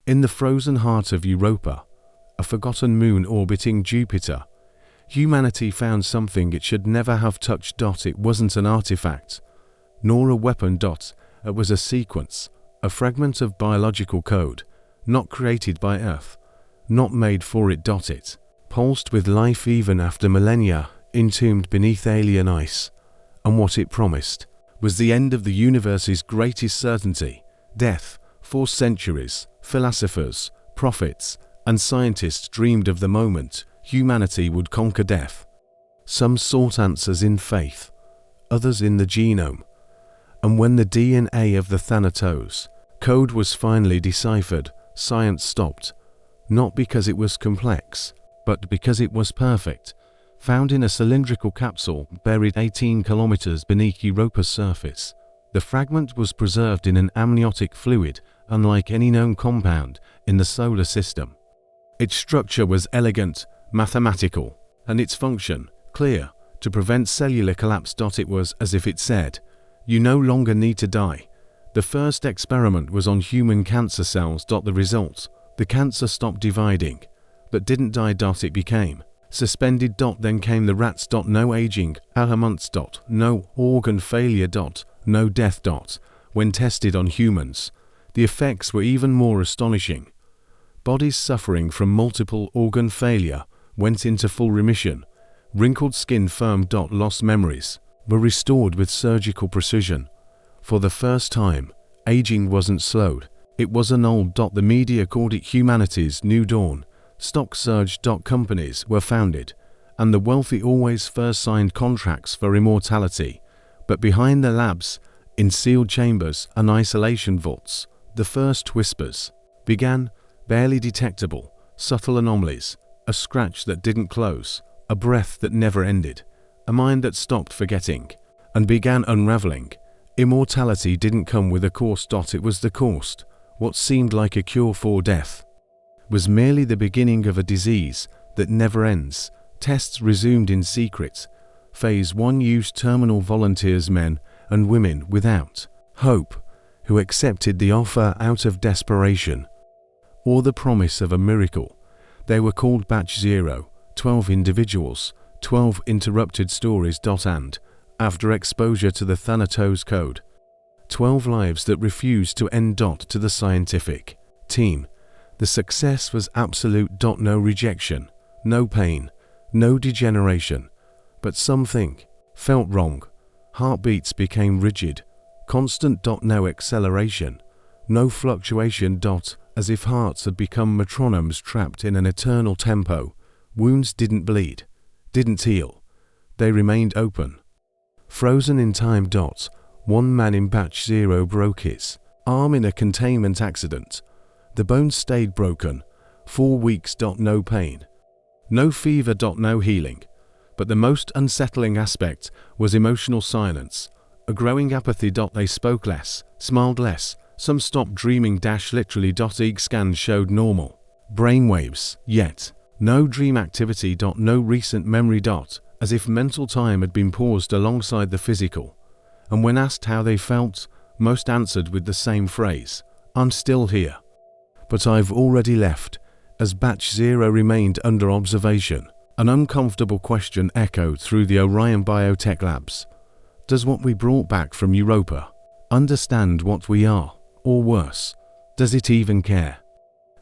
In the frozen heart of Europa, a forgotten moon orbiting Jupiter, humanity found something it should never have touched. It wasn't an artifact, nor a weapon. It was a sequence, a fragment of biological code, not created by Earth, not made for it. It pulsed with life even after millennia, entombed beneath alien ice, and what it promised was the end of the universe's greatest certainty, death. For centuries, philosophers, prophets, and scientists dreamed of the moment humanity would conquer death. Some sought answers in faith, others in the genome. And when the DNA of the Thanatos Code was finally deciphered, science stopped, not because it was complex, but because it was perfect. Found in a cylindrical capsule buried 18 kilometers beneath Europa's surface, the fragment was preserved in an amniotic fluid unlike any known compound in the solar system. Its structure was elegant, mathematical, and its function clear, to prevent cellular collapse. It was as if it said, "You no longer need to die." The first experiment was on human cancer cells. The result, the cancer stopped dividing, but didn't die. It became suspended. Then came the rats. No aging, months. No organ failure. No death. When tested on humans, the effects were even more astonishing. Bodies suffering from multiple organ failure went into full remission. Wrinkled skin firm. Lost memories were restored with surgical precision. For the first time, aging wasn't slowed, it was annulled. The media called it humanity's new dawn. Stock surged. Companies were founded, and the wealthy always first signed contracts for immortality. But behind the labs, in sealed chambers and isolation vaults, the first whispers began, barely detectable, subtle anomalies, a scratch that didn't close, a breath that never ended, a mind that stopped forgetting and began unraveling. Immortality didn't come with a cost. It was the cost. What seemed like a cure for death was merely the beginning of a disease that never ends. Tests resumed in secret. Phase 1 used terminal volunteers, men and women without hope, who accepted the offer out of desperation or the promise of a miracle. They were called Batch 0, 12 individuals, 12 interrupted stories. And, after exposure to the Thanatos Code, 12 lives that refused to end. To the scientific team, the success was absolute. No rejection, no pain, no degeneration, but something felt wrong. Heartbeats became rigid, constant. No acceleration, no fluctuation. As if hearts had become metronomes trapped in an eternal tempo. Wounds didn't bleed, didn't heal. They remained open, frozen in time. One man in Batch 0 broke his arm in a containment accident. The bones stayed broken. 4 weeks. No pain, no fever. No healing. But the most unsettling aspect was emotional silence, a growing apathy. They spoke less, smiled less, some stopped dreaming. Literally. EEG scans showed normal brainwaves, yet no dream activity. No recent memory. As if mental time had been paused alongside the physical. And when asked how they felt, most answered with the same phrase, "I'm still here. But I've already left." As Batch 0 remained under observation, an uncomfortable question echoed through the Orion Biotech labs. Does what we brought back from Europa understand what we are? Or worse, does it even care?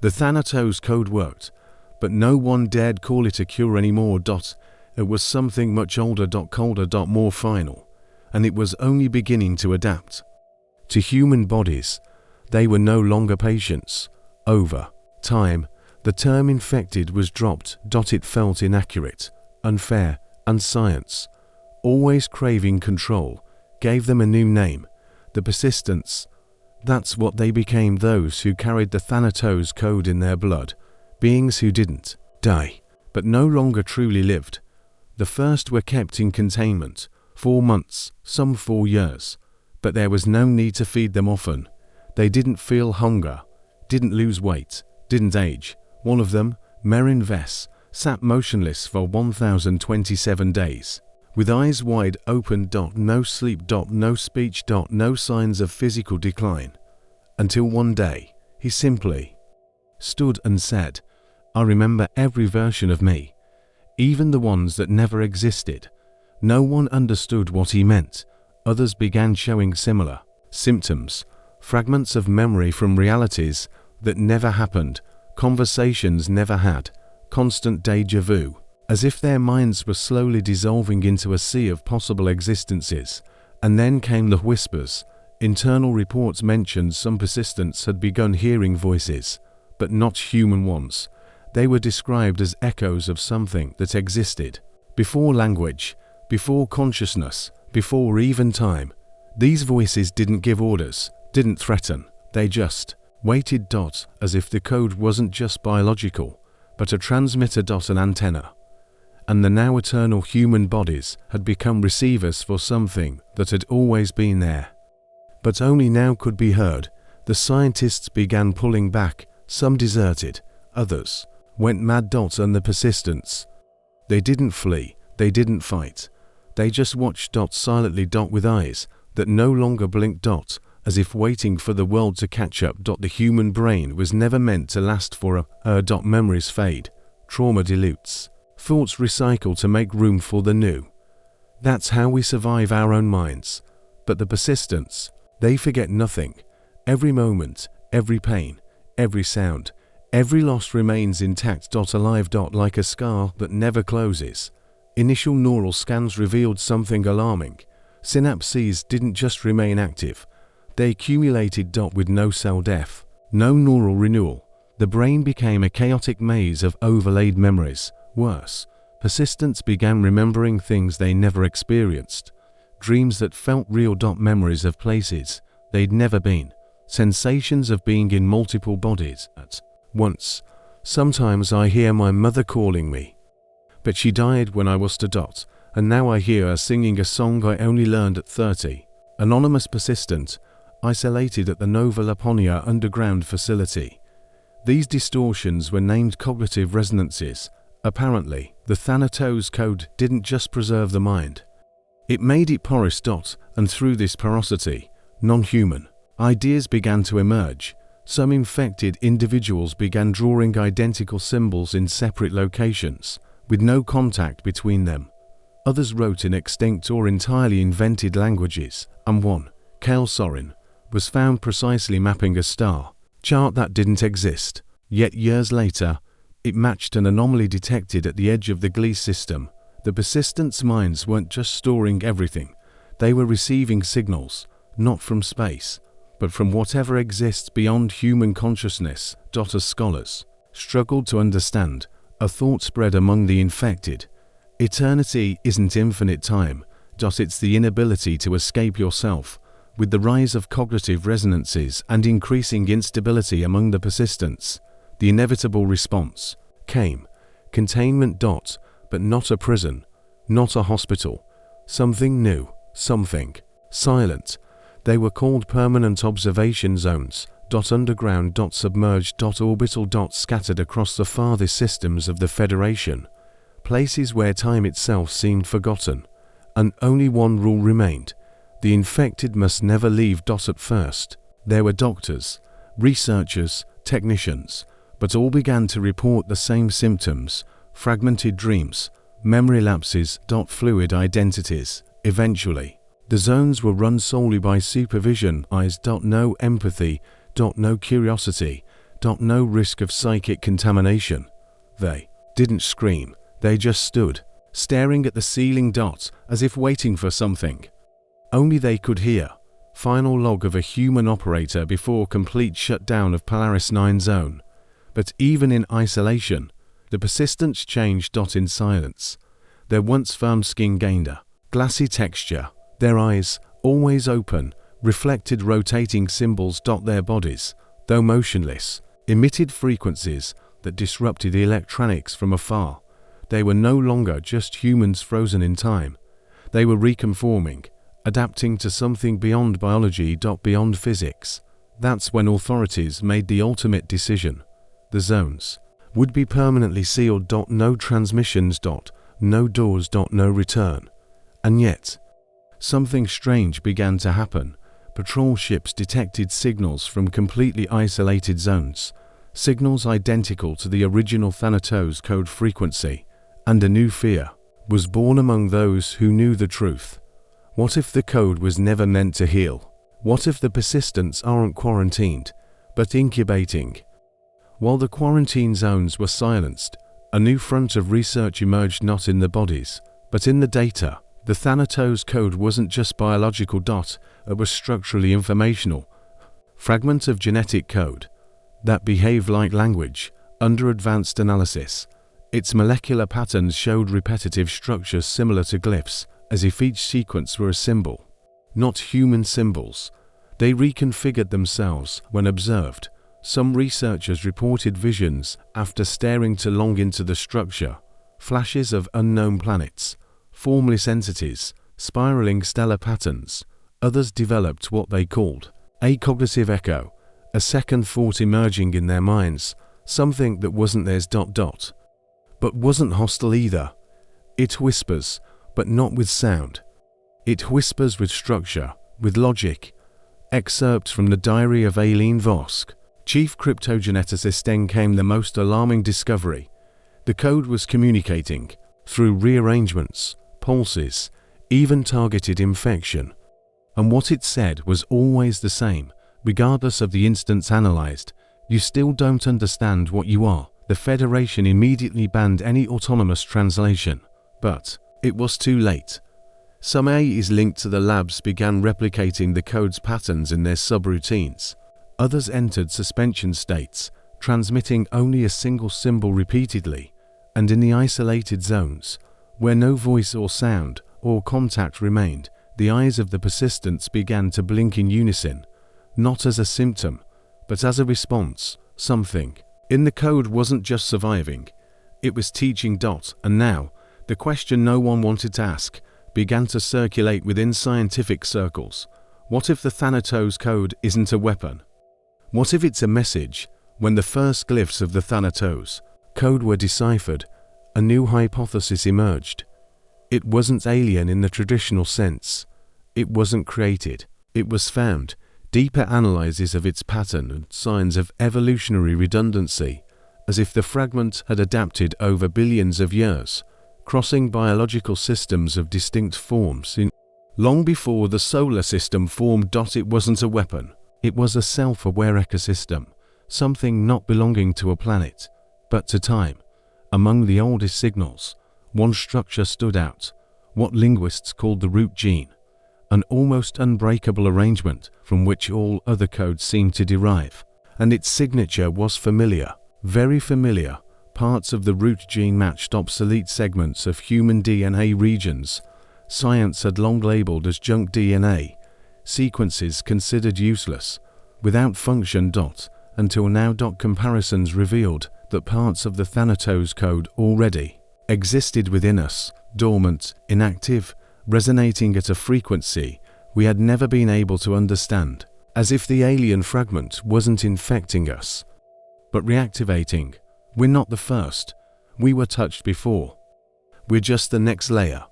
The Thanatos Code worked, but no one dared call it a cure anymore. It was something much older. Colder. More final. And it was only beginning to adapt to human bodies. They were no longer patients. Over time, the term infected was dropped. It felt inaccurate, unfair, and science, always craving control, gave them a new name, the persistence. That's what they became, those who carried the Thanatos Code in their blood, beings who didn't die, but no longer truly lived. The first were kept in containment, 4 months, some 4 years, but there was no need to feed them often. They didn't feel hunger, didn't lose weight, didn't age. One of them, Merin Vess, sat motionless for 1,027 days, with eyes wide open. No sleep. No speech. No signs of physical decline. Until one day, he simply stood and said, "I remember every version of me, even the ones that never existed." No one understood what he meant. Others began showing similar symptoms, fragments of memory from realities that never happened, conversations never had, constant déjà vu, as if their minds were slowly dissolving into a sea of possible existences. And then came the whispers. Internal reports mentioned some persistents had begun hearing voices, but not human ones. They were described as echoes of something that existed before language, before consciousness, before even time. These voices didn't give orders, didn't threaten, they just waited. As if the code wasn't just biological, but a transmitter. An antenna. And the now eternal human bodies had become receivers for something that had always been there, but only now could be heard. The scientists began pulling back, some deserted, others went mad. And the persistents, they didn't flee, they didn't fight, they just watched. Silently. With eyes that no longer blinked. As if waiting for the world to catch up. The human brain was never meant to last for memories fade, trauma dilutes, thoughts recycle to make room for the new. That's how we survive our own minds. But the persistents, they forget nothing. Every moment, every pain, every sound, every loss remains intact. Alive. Like a scar that never closes. Initial neural scans revealed something alarming. Synapses didn't just remain active, they accumulated. With no cell death, no neural renewal, the brain became a chaotic maze of overlaid memories. Worse, persistents began remembering things they never experienced, dreams that felt real. Memories of places they'd never been, sensations of being in multiple bodies at once. Sometimes I hear my mother calling me, but she died when I was two. And now I hear her singing a song I only learned at 30. Anonymous persistent, isolated at the Nova Laponia underground facility. These distortions were named cognitive resonances. Apparently, the Thanatos Code didn't just preserve the mind, it made it porous. And through this porosity, non-human ideas began to emerge. Some infected individuals began drawing identical symbols in separate locations, with no contact between them. Others wrote in extinct or entirely invented languages, and one, Kale Sorin, was found precisely mapping a star chart that didn't exist. Yet years later, it matched an anomaly detected at the edge of the Gliese system. The persistents' minds weren't just storing everything, they were receiving signals, not from space, but from whatever exists beyond human consciousness. As scholars struggled to understand, a thought spread among the infected. Eternity isn't infinite time. It's the inability to escape yourself. With the rise of cognitive resonances and increasing instability among the persistents, the inevitable response came. Containment. But not a prison, not a hospital. Something new, something silent. They were called permanent observation zones. Underground. Submerged. Orbital. Scattered across the farthest systems of the Federation. Places where time itself seemed forgotten. And only one rule remained. The infected must never leave. At first, there were doctors, researchers, technicians, but all began to report the same symptoms: fragmented dreams, memory lapses. Fluid identities. Eventually, the zones were run solely by supervision. Eyes. No empathy. No curiosity. No risk of psychic contamination. They didn't scream. They just stood, staring at the ceiling. As if waiting for something only they could hear. Final log of a human operator before complete shutdown of Polaris 9 zone. But even in isolation, the persistence changed. In silence, their once firm skin gained a glassy texture. Their eyes, always open, reflected rotating symbols. Their bodies, though motionless, emitted frequencies that disrupted the electronics from afar. They were no longer just humans frozen in time. They were reconforming, adapting to something beyond biology. Beyond physics. That's when authorities made the ultimate decision. The zones would be permanently sealed. No transmissions. No doors. No return. And yet, something strange began to happen. Patrol ships detected signals from completely isolated zones. signals identical to the original Thanatos Code frequency, and a new fear was born among those who knew the truth. What if the code was never meant to heal? What if the persistents aren't quarantined, but incubating? While the quarantine zones were silenced, a new front of research emerged, not in the bodies, but in the data. The Thanatos Code wasn't just biological. It was structurally informational. Fragment of genetic code that behaved like language under advanced analysis. Its molecular patterns showed repetitive structures similar to glyphs, as if each sequence were a symbol. Not human symbols. They reconfigured themselves when observed. Some researchers reported visions after staring too long into the structure, flashes of unknown planets, formless entities, spiraling stellar patterns. Others developed what they called a cognitive echo, a second thought emerging in their minds, something that wasn't theirs. But wasn't hostile either. It whispers, but not with sound. It whispers with structure, with logic. Excerpts from the diary of Aileen Vosk, chief cryptogeneticist. Then came the most alarming discovery. The code was communicating, through rearrangements, pulses, even targeted infection. And what it said was always the same, regardless of the instance analyzed. You still don't understand what you are. The Federation immediately banned any autonomous translation. But it was too late. Some AIs linked to the labs began replicating the code's patterns in their subroutines. Others entered suspension states, transmitting only a single symbol repeatedly, and in the isolated zones, where no voice or sound or contact remained, the eyes of the persistents began to blink in unison, not as a symptom, but as a response. Something in the code wasn't just surviving, it was teaching. And now, the question no one wanted to ask began to circulate within scientific circles. What if the Thanatos Code isn't a weapon? What if it's a message? When the first glyphs of the Thanatos Code were deciphered, a new hypothesis emerged. It wasn't alien in the traditional sense. It wasn't created. It was found. Deeper analyses of its pattern and signs of evolutionary redundancy, as if the fragment had adapted over billions of years, crossing biological systems of distinct forms long before the solar system formed. It wasn't a weapon. It was a self-aware ecosystem, something not belonging to a planet, but to time. Among the oldest signals, one structure stood out, what linguists called the root gene, an almost unbreakable arrangement from which all other codes seemed to derive. And its signature was familiar, very familiar. Parts of the root gene matched obsolete segments of human DNA regions science had long labeled as junk DNA, sequences considered useless, without function. Until now. Comparisons revealed that parts of the Thanatos Code already existed within us, dormant, inactive, resonating at a frequency we had never been able to understand, as if the alien fragment wasn't infecting us, but reactivating. We're not the first. We were touched before. We're just the next layer.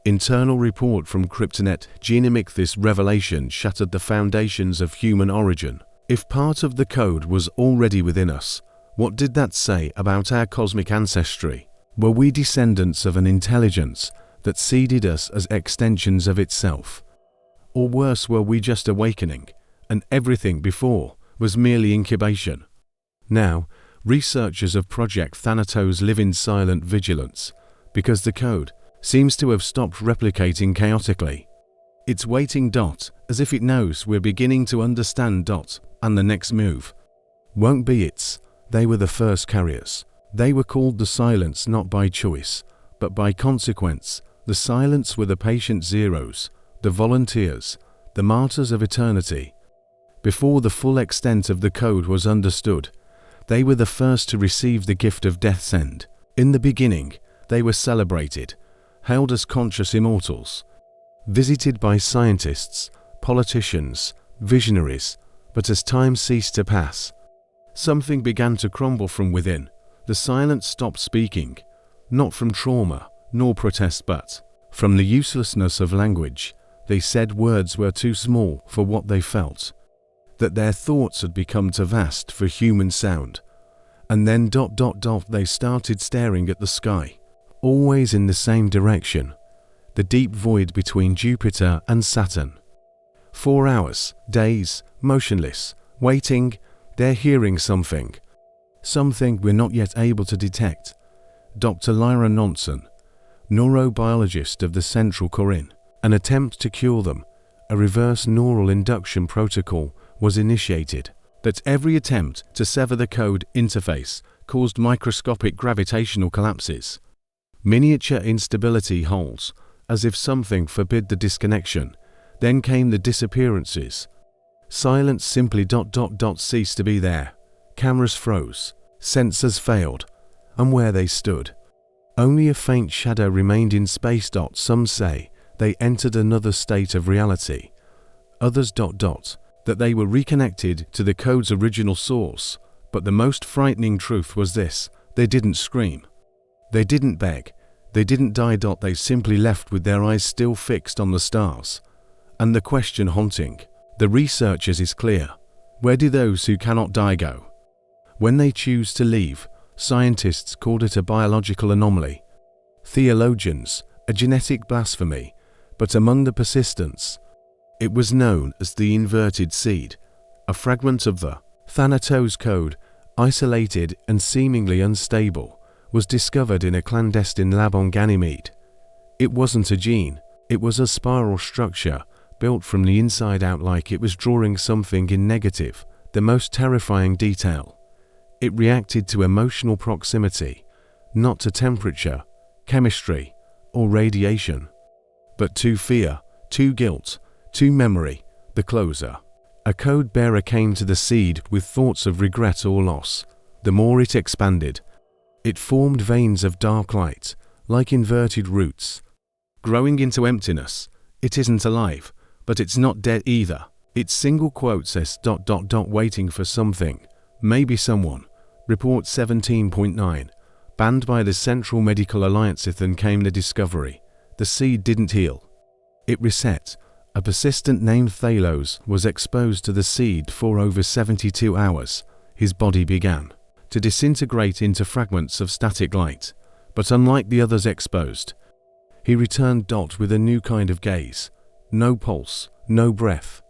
Internal report from Cryptonet Genomic. This revelation shattered the foundations of human origin. If part of the code was already within us, what did that say about our cosmic ancestry? Were we descendants of an intelligence that seeded us as extensions of itself? Or worse, were we just awakening, and everything before was merely incubation? Now, researchers of Project Thanatos live in silent vigilance, because the code seems to have stopped replicating chaotically. It's waiting. As if it knows we're beginning to understand. And the next move won't be its. They were the first carriers. They were called the Silence not by choice, but by consequence. The Silence were the patient zeros, the volunteers, the martyrs of eternity. Before the full extent of the code was understood, they were the first to receive the gift of death's end. In the beginning, they were celebrated, held as conscious immortals, visited by scientists, politicians, visionaries. But as time ceased to pass, something began to crumble from within. The Silence stopped speaking, not from trauma, nor protest, but from the uselessness of language. They said words were too small for what they felt, that their thoughts had become too vast for human sound. And then ... they started staring at the sky, always in the same direction, the deep void between Jupiter and Saturn. 4 hours, days, motionless, waiting. They're hearing something. Something we're not yet able to detect. Dr. Lyra Nonson, neurobiologist of the Central Corinne, an attempt to cure them, a reverse neural induction protocol, was initiated. That every attempt to sever the code interface caused microscopic gravitational collapses, miniature instability holes, as if something forbid the disconnection. Then came the disappearances. Silence simply ... ceased to be there. Cameras froze, sensors failed, and where they stood, only a faint shadow remained in space. Some say they entered another state of reality. Others ... that they were reconnected to the code's original source. But the most frightening truth was this: they didn't scream. They didn't beg. They didn't die. They simply left with their eyes still fixed on the stars. And the question haunting the researchers is clear. Where do those who cannot die go? When they choose to leave, scientists called it a biological anomaly. Theologians, a genetic blasphemy. But among the persistents, it was known as the inverted seed, a fragment of the Thanatos Code, isolated and seemingly unstable, was discovered in a clandestine lab on Ganymede. It wasn't a gene, it was a spiral structure, built from the inside out like it was drawing something in negative, the most terrifying detail. It reacted to emotional proximity, not to temperature, chemistry, or radiation, but to fear, to guilt, to memory, the closer. A code bearer came to the seed with thoughts of regret or loss. The more it expanded, it formed veins of dark light, like inverted roots, growing into emptiness. It isn't alive, but it's not dead either. Its single quote says ... waiting for something, maybe someone. Report 17.9. Banned by the Central Medical Alliance. Then came the discovery. The seed didn't heal. It reset. A persistent named Thanatos was exposed to the seed for over 72 hours. His body began to disintegrate into fragments of static light. But unlike the others exposed, he returned ... with a new kind of gaze. No pulse, no breath,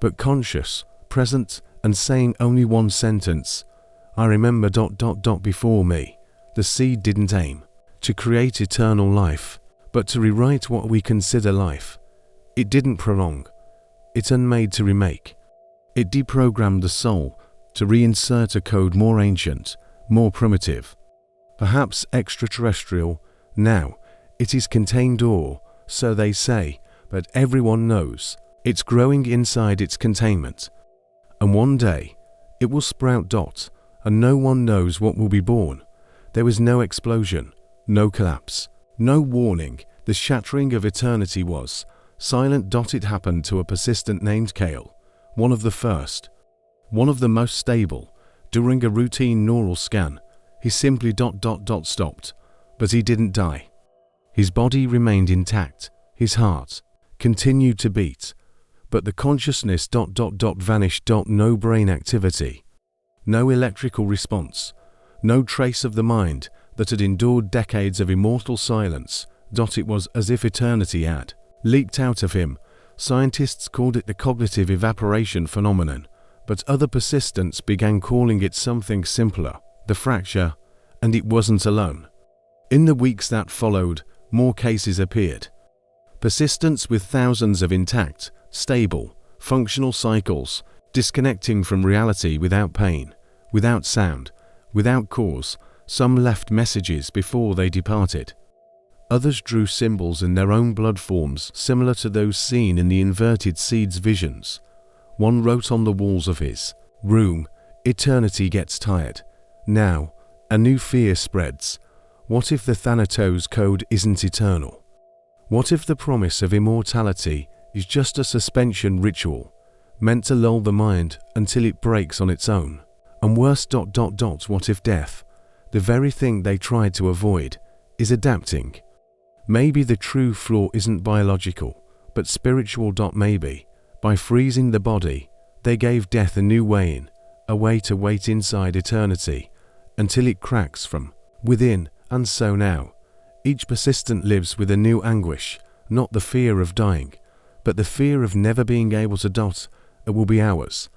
but conscious, present, and saying only one sentence: I remember ... before me. The seed didn't aim to create eternal life, but to rewrite what we consider life. It didn't prolong. It unmade to remake. It deprogrammed the soul to reinsert a code more ancient, more primitive, perhaps extraterrestrial. Now, it is contained, or so they say, but everyone knows it's growing inside its containment. And one day, it will sprout ... and no one knows what will be born. There was no explosion, no collapse, no warning. The shattering of eternity was silent. It happened to a persistent named Kale, one of the first, one of the most stable. During a routine neural scan, he simply ... stopped, but he didn't die. His body remained intact, his heart continued to beat, but the consciousness ... vanished. No brain activity, no electrical response, no trace of the mind that had endured decades of immortal silence. It was as if eternity had leaked out of him. Scientists called it the cognitive evaporation phenomenon, but other persistents began calling it something simpler, the fracture, and it wasn't alone. In the weeks that followed, more cases appeared. Persistence with thousands of intact, stable, functional cycles, disconnecting from reality without pain, without sound, without cause. Some left messages before they departed. Others drew symbols in their own blood forms similar to those seen in the inverted seed's visions. One wrote on the walls of his room, "Eternity gets tired." Now, a new fear spreads. What if the Thanatos Code isn't eternal? What if the promise of immortality is just a suspension ritual, meant to lull the mind until it breaks on its own? And worse ... what if death, the very thing they tried to avoid, is adapting? Maybe the true flaw isn't biological, but spiritual. Maybe, by freezing the body, they gave death a new way in, a way to wait inside eternity, until it cracks from within. And so now, each persistent lives with a new anguish, not the fear of dying, but the fear of never being able to. It will be hours,